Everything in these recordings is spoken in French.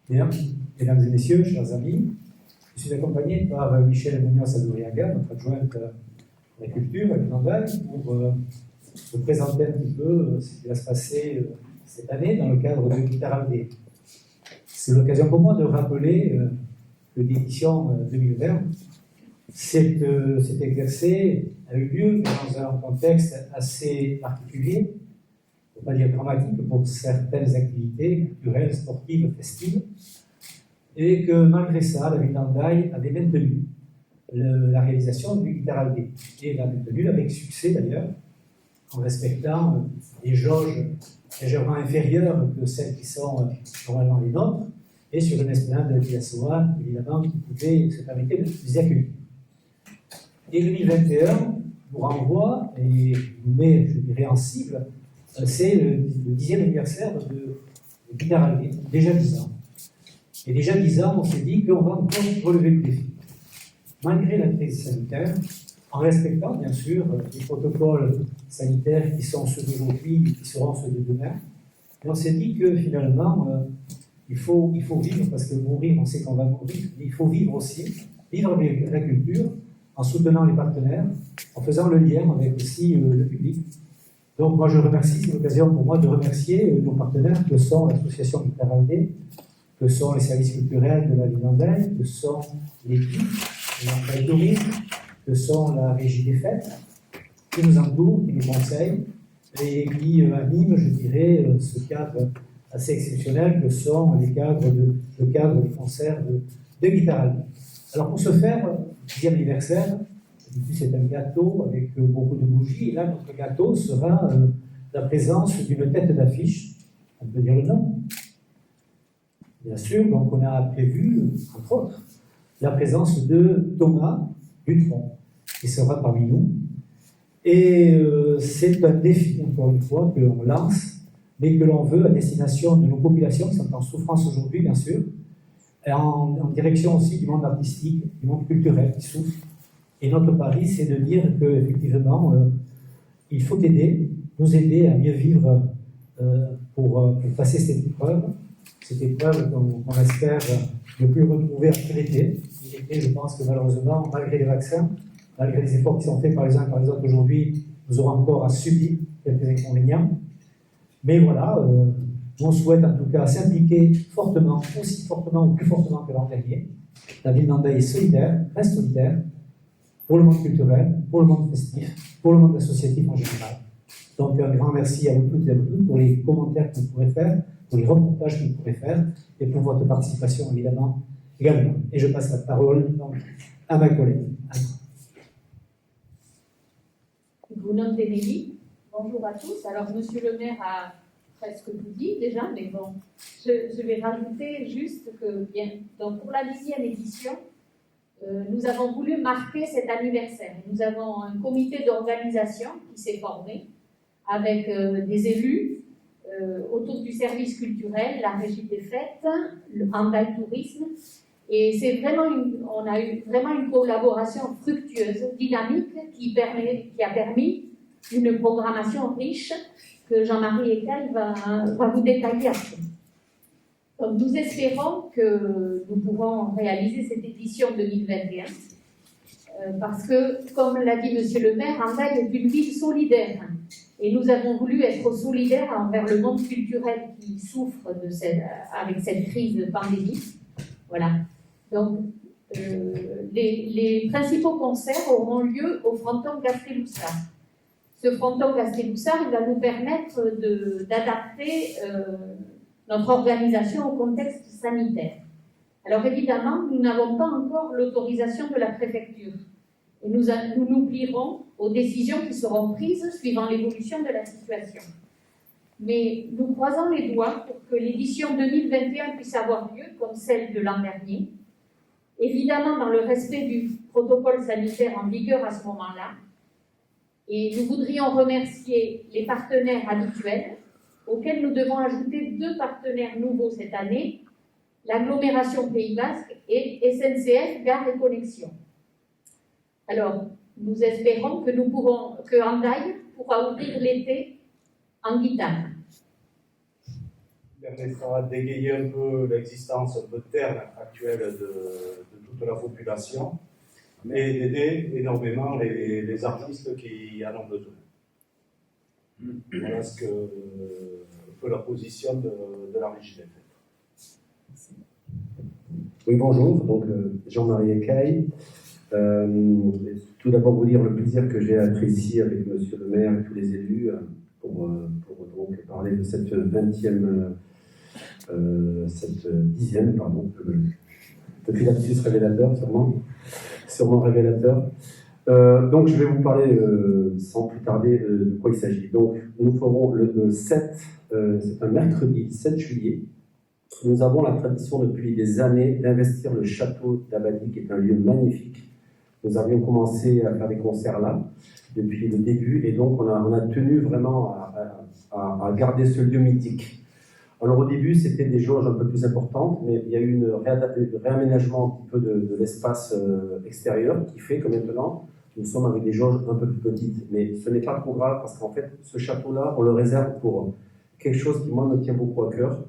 Bien, mesdames et messieurs, chers amis, je suis accompagné par Michel Munoz-Aduriaga, notre adjointe à la culture, à l'Andaï, pour vous présenter un petit peu ce qui va se passer cette année dans le cadre de Guitaraldé. C'est l'occasion pour moi de rappeler que l'édition 2020 s'est exercée, a eu lieu dans un contexte assez particulier, pour ne pas dire dramatique, pour certaines activités culturelles, sportives, festives, et que malgré ça, la ville d'Andaï avait maintenu la réalisation du Guitaraldé, et l'a maintenu avec succès d'ailleurs, en respectant des jauges légèrement inférieures que celles qui sont normalement les nôtres, et sur une esplanade de Villasoa, évidemment, qui pouvait se permettre de les accueillir. Et 2021 nous renvoie et nous met, je dirais, en cible, c'est le 10e anniversaire de Guitaraldé, déjà 10 ans. Et déjà 10 ans, on s'est dit qu'on va encore relever le défi. Malgré la crise sanitaire, en respectant bien sûr les protocoles sanitaires qui sont ceux d'aujourd'hui et qui seront ceux de demain, et on s'est dit que finalement, il faut vivre, parce que mourir, on sait qu'on va mourir, mais il faut vivre aussi, vivre avec la culture, en soutenant les partenaires, en faisant le lien avec aussi le public. Donc moi je remercie, c'est l'occasion pour moi de remercier nos partenaires que sont l'association Guitaraldé, que sont les services culturels de la ville d'Andaï, que sont l'équipe, l'Andaï Tourisme, que sont la régie des fêtes, qui nous entourent, qui nous conseillent, et qui animent, je dirais, ce cadre assez exceptionnel que sont le cadre des concerts de Guitaraldé. Alors pour ce faire, le 10e anniversaire, c'est un gâteau avec beaucoup de bougies, et là notre gâteau sera la présence d'une tête d'affiche, on peut dire le nom. Bien sûr, donc on a prévu, entre autres, la présence de Thomas Dutronc, qui sera parmi nous. Et c'est un défi, encore une fois, que l'on lance, mais que l'on veut à destination de nos populations qui sont en souffrance aujourd'hui, bien sûr, et en direction aussi du monde artistique, du monde culturel qui souffre. Et notre pari, c'est de dire qu'effectivement, il faut nous aider à mieux vivre pour passer cette épreuve qu'on espère ne plus retrouver après l'été. L'été, je pense que malheureusement, malgré les vaccins, malgré les efforts qui sont faits par les uns et par les autres aujourd'hui, nous aurons encore à subir quelques inconvénients. Mais voilà, on souhaite en tout cas s'impliquer fortement, aussi fortement ou plus fortement que l'an dernier. La ville d'Andaï est solidaire, reste solidaire, pour le monde culturel, pour le monde festif, pour le monde associatif en général. Donc un grand merci à vous toutes et à vous tous pour les commentaires que vous pourrez faire, pour les reportages que vous pourrez faire, et pour votre participation évidemment également. Et je passe la parole donc, à ma collègue. Bruno Ténéli, bonjour à tous. Alors monsieur le maire a presque tout dit déjà, mais bon, je vais rajouter juste que, bien, donc pour la 10e édition, nous avons voulu marquer cet anniversaire. Nous avons un comité d'organisation qui s'est formé avec des élus autour du service culturel, la régie des fêtes, le Andaï Tourisme. Et c'est vraiment on a eu vraiment une collaboration fructueuse, dynamique, qui a permis une programmation riche que Jean-Marie Ecaille va vous détailler après. Donc nous espérons que nous pourrons réaliser cette édition 2021 parce que, comme l'a dit Monsieur le maire, Andaï est une ville solidaire et nous avons voulu être solidaires envers le monde culturel qui souffre avec cette crise pandémique. Voilà. Donc les principaux concerts auront lieu au fronton Gasteloussard. Ce fronton Gasteloussard, il va nous permettre d'adapter notre organisation au contexte sanitaire. Alors évidemment, nous n'avons pas encore l'autorisation de la préfecture. Et nous nous plierons aux décisions qui seront prises suivant l'évolution de la situation. Mais nous croisons les doigts pour que l'édition 2021 puisse avoir lieu comme celle de l'an dernier, évidemment dans le respect du protocole sanitaire en vigueur à ce moment-là. Et nous voudrions remercier les partenaires habituels, auxquels nous devons ajouter 2 partenaires nouveaux cette année, l'agglomération Pays Basque et SNCF Gare et Connexion. Alors, nous espérons que Andaï pourra ouvrir l'été en guitare. permettra d'égayer un peu l'existence un peu terne actuelle de toute la population et d'aider énormément les artistes qui en ont besoin. Voilà ce que un peu la position de la régie des fêtes. Oui, bonjour, donc Jean-Marie Ecaille. Tout d'abord vous dire le plaisir que j'ai à être ici avec Monsieur le maire et tous les élus pour donc parler de cette 10e, pardon, petit lapsus révélateur, sûrement révélateur. Donc je vais vous parler sans plus tarder de quoi il s'agit. Donc nous ferons le 7, c'est un mercredi 7 juillet. Nous avons la tradition depuis des années d'investir le château d'Abadie, qui est un lieu magnifique. Nous avions commencé à faire des concerts là depuis le début, et donc on a tenu vraiment à garder ce lieu mythique. Alors au début, c'était des jauges un peu plus importantes, mais il y a eu un réaménagement un petit peu de l'espace extérieur qui fait que maintenant, nous sommes avec des jauges un peu plus petites. Mais ce n'est pas trop grave, parce qu'en fait, ce château-là, on le réserve pour quelque chose qui, moi, me tient beaucoup à cœur,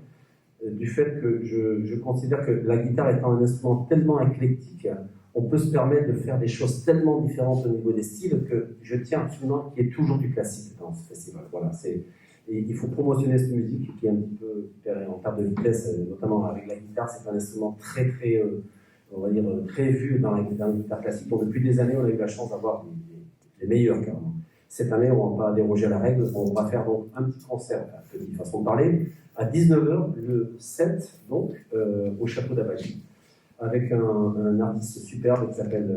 du fait que je considère que la guitare étant un instrument tellement éclectique, on peut se permettre de faire des choses tellement différentes au niveau des styles que je tiens absolument qu'il y ait toujours du classique dans ce festival. Voilà, et il faut promotionner cette musique qui est un petit peu en termes de vitesse, notamment avec la guitare. C'est un instrument très, on va dire, très vu dans la guitare classique. Donc, depuis des années, on a eu la chance d'avoir les meilleurs, carrément. Cette année, on ne va pas déroger à la règle. On va faire donc un petit concert, une petite façon de parler, à 19h, le 7, donc, au château d'Abadie, avec un artiste superbe qui s'appelle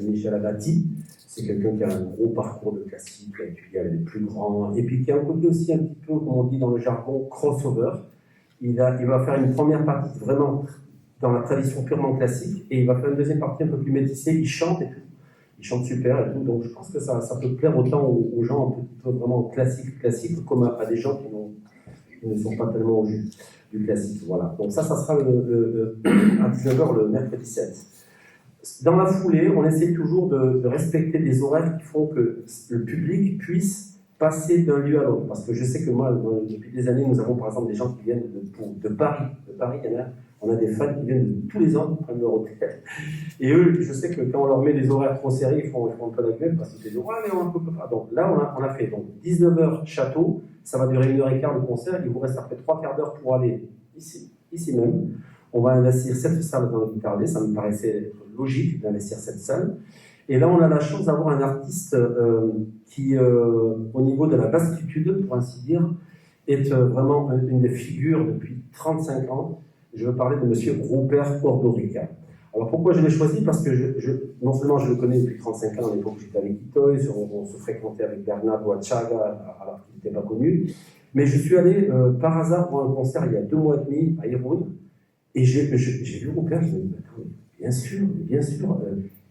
Michel Abati. C'est quelqu'un qui a un gros parcours de classique, qui a étudié avec les plus grands, et puis qui a un côté aussi un petit peu, comme on dit dans le jargon, crossover. Il va faire une première partie vraiment dans la tradition purement classique, et il va faire une deuxième partie un peu plus métissée. Il chante et tout. Il chante super et tout, donc je pense que ça peut plaire autant aux gens un peu vraiment classique, comme à des gens qui ne sont pas tellement au jus du classique. Voilà. Donc ça sera à 19h le mercredi 7. Dans la foulée, on essaie toujours de respecter des horaires qui font que le public puisse passer d'un lieu à l'autre. Parce que je sais que moi, depuis des années, nous avons par exemple des gens qui viennent de Paris. De Paris, on a des fans qui viennent de tous les ans prendre leur hôtel. Et eux, je sais que quand on leur met des horaires trop serrés, ils font un peu la gueule parce qu'ils disent « Ouais, mais on ne peut pas ». Donc là, on a fait donc 19h château, ça va durer 1h15 de concert, il vous reste après 3 quarts d'heure pour aller ici même. On va investir cette salle dans le guitare, ça me paraissait logique d'investir cette salle. Et là, on a la chance d'avoir un artiste qui, au niveau de la bassitude, pour ainsi dire, est vraiment une des figures depuis 35 ans. Je veux parler de M. Rupert Ordorica. Alors pourquoi je l'ai choisi? Parce que non seulement je le connais depuis 35 ans, à l'époque où j'étais avec Itoy, on se fréquentait avec Bernard Boachaga, alors qu'il n'était pas connu, mais je suis allé par hasard pour un concert il y a 2 mois et demi à Irun, et j'ai vu Rupert, je me dis, bien sûr,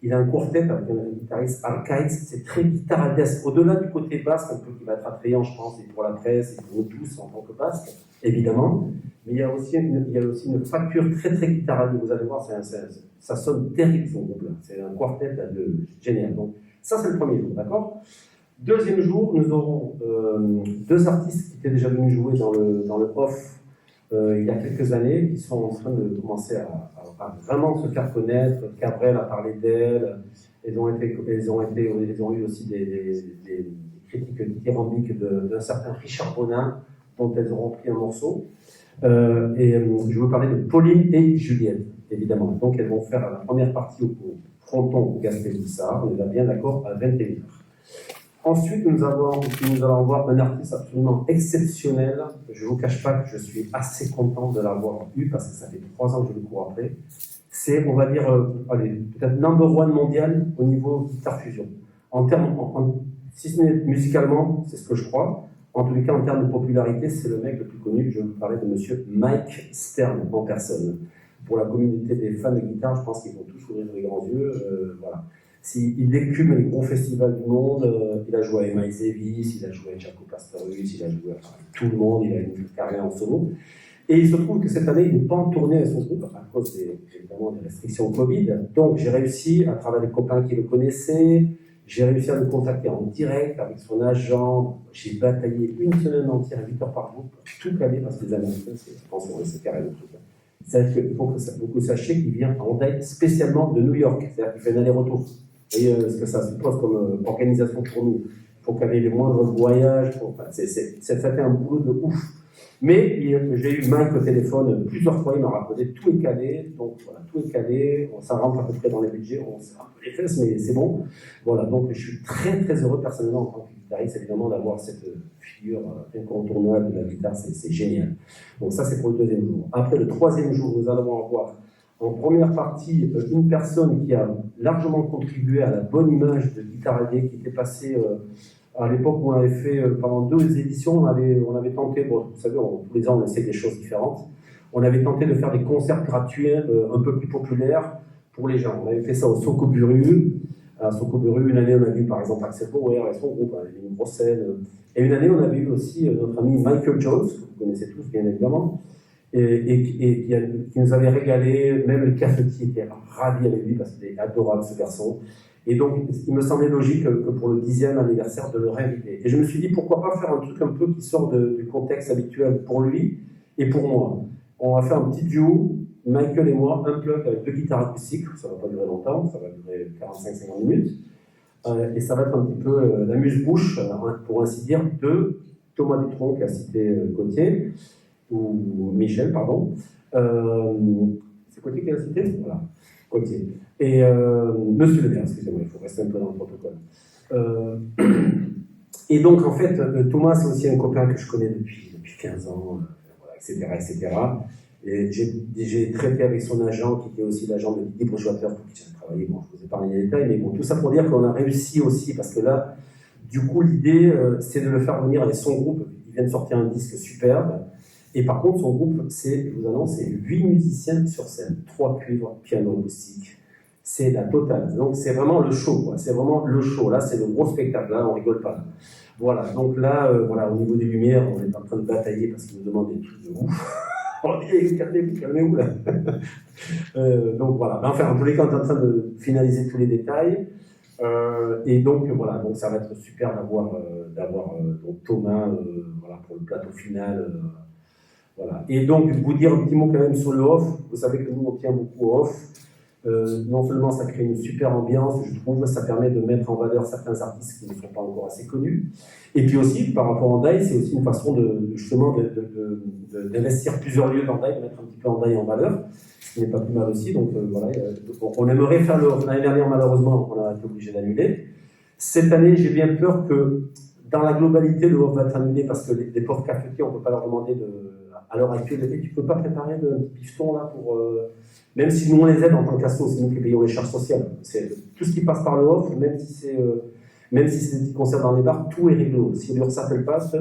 il a un quartet avec un guitariste Archites, c'est très guitaradesque, au-delà du côté basque, un peu qui va être attrayant, je pense, et pour la presse, et pour nous tous en tant que basque, évidemment, mais il y a aussi une facture très très guitarale, vous allez voir, ça sonne terrible son groupe-là, c'est un quartet génial. Donc ça c'est le premier jour, d'accord? Deuxième jour, nous aurons 2 artistes qui étaient déjà venus jouer dans le off il y a quelques années, qui sont en train de commencer à vraiment se faire connaître. Cabrel a parlé d'elle, elles ont eu aussi des critiques dithyrambiques d'un certain Richard Bonin, dont elles auront pris un morceau. Je veux parler de Pauline et Juliette, évidemment. Donc elles vont faire la première partie au fronton au Gaspé-Lissard, on est là bien d'accord, à 21h. Ensuite, nous allons voir un artiste absolument exceptionnel. Je ne vous cache pas que je suis assez content de l'avoir eu, parce que ça fait 3 ans que je le cours après. C'est, on va dire, peut-être number 1 mondial au niveau guitare fusion. En termes, si ce n'est musicalement, c'est ce que je crois. En tous les cas, en termes de popularité, c'est le mec le plus connu. Je vais vous parler de monsieur Mike Stern en personne. Pour la communauté des fans de guitare, je pense qu'ils vont tous ouvrir les grands yeux. Voilà. Il écume les gros festivals du monde. Il a joué à Miles Davis, il a joué à Jaco Pastorius, il a joué à tout le monde, il a une carrière en solo. Et il se trouve que cette année, il n'est pas en tournée avec son groupe, à cause évidemment des restrictions Covid. Donc j'ai réussi, à travers des copains qui le connaissaient, J'ai réussi à le contacter en direct avec son agent. J'ai bataillé une semaine entière, 8 heures par jour, pour tout caler, parce que les Américains, c'est carré le truc. C'est-à-dire qu'il faut que vous sachiez qu'il vient en date spécialement de New York. C'est-à-dire qu'il fait un aller-retour. Vous voyez ce que ça suppose comme organisation pour nous. Il faut caler les moindres voyages. Ça fait un boulot de ouf. Mais j'ai eu Mike au téléphone plusieurs fois, il m'a rappelé, tout est calé, donc voilà, tout est calé, ça rentre à peu près dans les budgets, on se un peu les fesses, mais c'est bon. Voilà, donc je suis très très heureux personnellement en tant que guitariste, évidemment, d'avoir cette figure incontournable de la guitare, c'est génial. Donc ça c'est pour le deuxième jour. Après le troisième jour, nous allons avoir en première partie une personne qui a largement contribué à la bonne image de Guitare AD, qui était passée... à l'époque où on avait fait, pendant 2 éditions, on avait tenté, bon, vous savez, tous les ans on essaie des choses différentes, on avait tenté de faire des concerts gratuits un peu plus populaires pour les gens. On avait fait ça au Sokoburu. À Sokoburu, une année on a vu par exemple Axel Bauer et son groupe, on avait une grosse scène. Et une année on avait eu aussi notre ami Michael Jones, que vous connaissez tous bien évidemment, et qui nous avait régalé, même le cafetier était ravi avec lui parce qu'il est adorable ce garçon. Et donc, il me semblait logique que pour le 10e anniversaire, de le réinviter. Et je me suis dit, pourquoi pas faire un truc un peu qui sort du contexte habituel pour lui et pour moi. On va faire un petit duo, Michael et moi, un plug avec 2 guitares acoustiques. Ça ne va pas durer longtemps, ça va durer 45-50 minutes. Et ça va être un petit peu l'amuse-bouche, pour ainsi dire, de Thomas Dutronc, qui a cité Gauthier, ou Michel, pardon. C'est Gauthier qui a cité ? Voilà, Gauthier. Et Monsieur le maire, excusez-moi, il faut rester un peu dans le protocole. Et donc, en fait, Thomas, c'est aussi un copain que je connais depuis 15 ans, voilà, etc. Et j'ai traité avec son agent, qui était aussi l'agent de Didier Bourgeoiteur, pour qui j'ai travaillé. Bon, je vous épargne les détails, mais bon, tout ça pour dire qu'on a réussi aussi, parce que là, du coup, l'idée, c'est de le faire venir avec son groupe. Il vient de sortir un disque superbe. Et par contre, son groupe, je vous annonce, c'est 8 musiciens sur scène, 3 cuivres, piano acoustique. C'est la totale. Donc c'est vraiment le show, quoi. C'est vraiment le show. Là, c'est le gros spectacle. Là, on rigole pas. Voilà. Donc là, voilà, au niveau des lumières, on est en train de batailler parce qu'ils nous demandent des trucs de ouf. On dit, calmez-vous là. Donc voilà. Enfin, en tous les cas, on est en train de finaliser tous les détails. Et donc voilà. Donc ça va être super d'avoir donc Thomas, voilà, pour le plateau final. Voilà. Et donc vous dire un petit mot quand même sur le off. Vous savez que nous on tient beaucoup au off. Non seulement ça crée une super ambiance, je trouve, ça permet de mettre en valeur certains artistes qui ne sont pas encore assez connus. Et puis aussi, par rapport en DAI, c'est aussi une façon justement d'investir plusieurs lieux dans DAI, de mettre un petit peu en DAI en valeur, ce qui n'est pas plus mal aussi. Donc voilà, on aimerait faire le off. L'année dernière, malheureusement, on a été obligé d'annuler. Cette année, j'ai bien peur que dans la globalité, le off va être annulé parce que les pauvres cafetiers, on ne peut pas leur demander à l'heure actuelle, tu ne peux pas préparer un petit piston là pour... Même si nous on les aide en tant qu'asso, c'est nous qui payons les charges sociales. C'est tout ce qui passe par le off, même si c'est des petits concerts dans les bars, tout est réglo. Si l'URSSAF elle passe,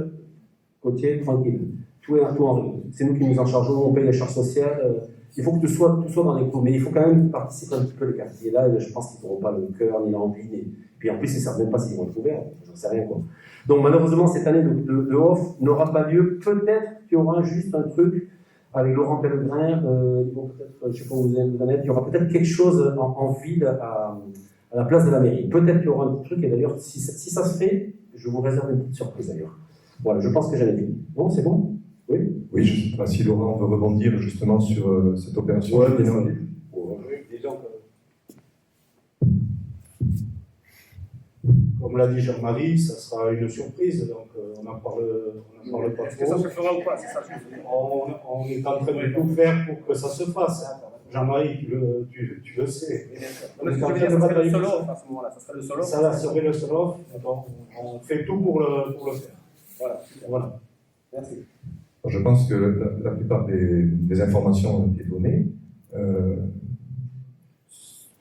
côtier, tranquille. Tout est un peu en règle. C'est nous qui nous en chargeons, on paye les charges sociales. Il faut que tout soit dans les clous, mais il faut quand même participer un petit peu les quartiers. Là, je pense qu'ils n'auront pas le cœur ni l'envie. Puis en plus, ils ne savent même pas s'ils vont être ouverts. J'en sais rien quoi. Donc malheureusement, cette année, le off n'aura pas lieu. Peut-être qu'il y aura juste un truc. Avec Laurent Pellegrin, ils vont peut-être, je ne sais pas où vous en êtes, il y aura peut-être quelque chose en ville à la place de la mairie. Peut-être qu'il y aura un petit truc, et d'ailleurs, si ça se fait, je vous réserve une petite surprise d'ailleurs. Voilà, je pense que j'avais fini. Bon, c'est bon ? Oui ? Oui, je ne sais pas si Laurent veut rebondir justement sur cette opération. Oui, disons que, comme l'a dit Jean-Marie, ça sera une surprise, donc on n'en parle pas Est-ce que ça se fera ou pas, c'est ça? On est en train de tout faire pour que ça se fasse. Jean-Marie, tu le sais. Ça serait le solo à ce moment-là, ça serait le solo. Ça serait le solo, donc on fait tout pour le faire. Voilà. Merci. Je pense que la plupart des informations ont été données.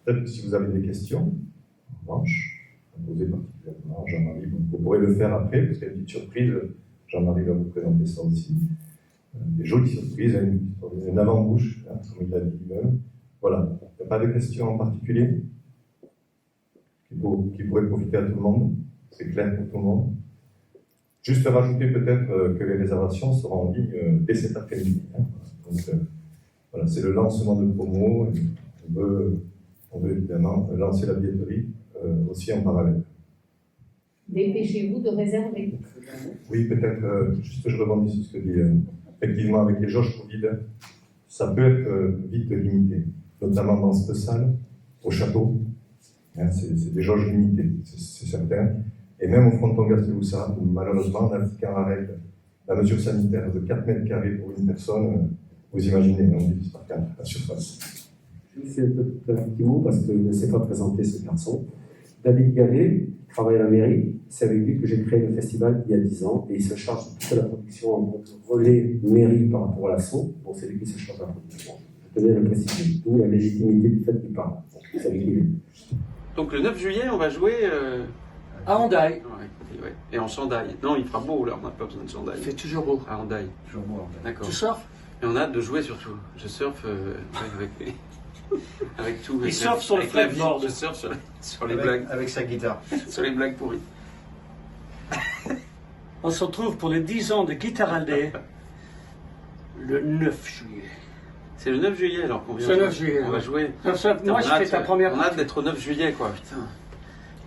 Peut-être que si vous avez des questions, en revanche, posées particulièrement à Jean-Marie, vous pourrez le faire après, parce qu'il y a une petite surprise. Jean-Marie va vous présenter ça aussi. Des jolies surprises, une avant-bouche, hein, comme il a dit lui-même. Voilà. Il n'y a pas de questions en particulier qui pourraient profiter à tout le monde. C'est clair pour tout le monde. Juste rajouter peut-être que les réservations seront en ligne dès cet après-midi. Hein. Donc voilà, c'est le lancement de promo. Et on veut évidemment lancer la billetterie aussi en parallèle. dépêchez-vous de réserver. Oui, peut-être, juste je rebondis sur ce que dit, effectivement, avec les jauges Covid, ça peut être vite limité, notamment dans cette salle, au château. Hein, c'est des jauges limitées, c'est certain. Et même au fronton Gasteloussa, où malheureusement, en appliquant la mesure sanitaire de 4 mètres carrés pour une personne, vous imaginez, on divise par 4 la surface. Je fais un petit mot parce qu'il ne s'est pas présenté, ce garçon. David Gallet travaille à la mairie. C'est avec lui que j'ai créé le festival il y a 10 ans et il se charge de toute la production en relais mairie par rapport à l'assaut. Bon, c'est lui qui se charge de la production. Je tenais à le préciser, d'où la légitimité du fait qu'il parle. Bon, c'est avec lui. Donc le 9 juillet, on va jouer à Hendaye. Ouais. Et en chandail. Non, il fera beau là, on n'a pas besoin de chandail. Il fait toujours beau. À Hendaye. Toujours beau. D'accord. Tu surfes? Et on a hâte de jouer surtout. Je surfe avec tout. Il surfe sur le flagboard. Je surfe sur les blagues. Avec sa guitare. Sur les blagues pourries. On se retrouve pour les 10 ans de Guitar Day le 9 juillet. C'est le 9 juillet alors qu'on vient. C'est le 9 juillet. On va jouer. Putain, moi, je fais ta première. On a hâte d'être au 9 juillet quoi. Putain.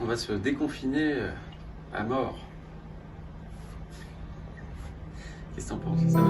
On va se déconfiner à mort. Qu'est-ce que t'en penses? Ça va?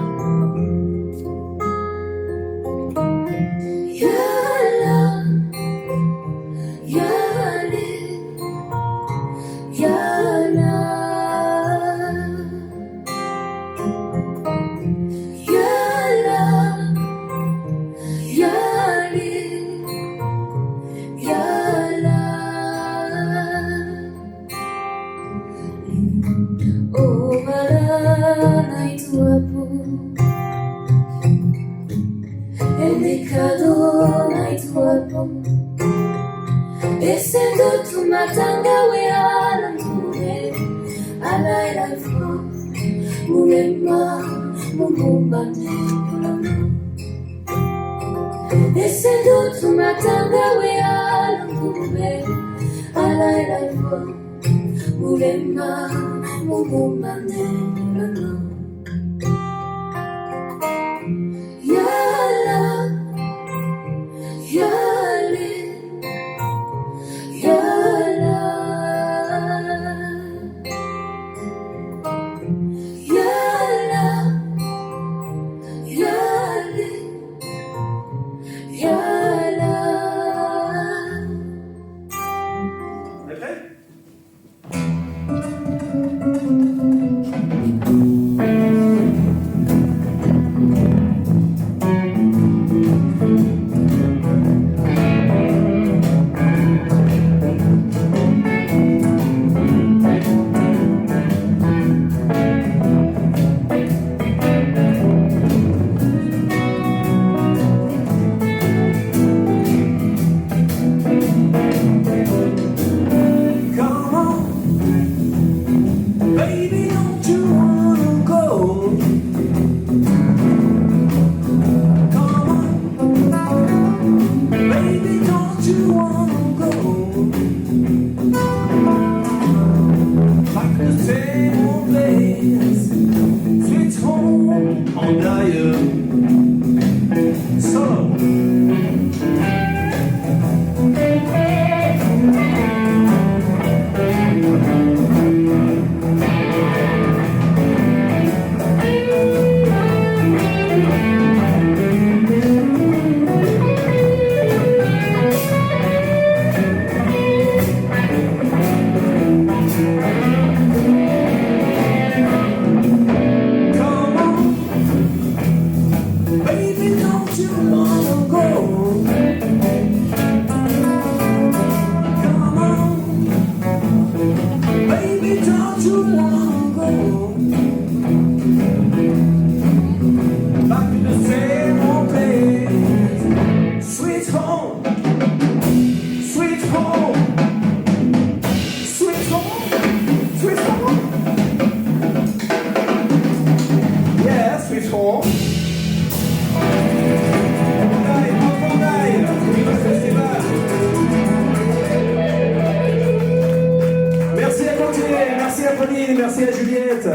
Merci à Juliette,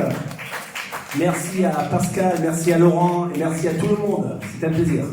merci à Pascal, merci à Laurent et merci à tout le monde. C'était un plaisir.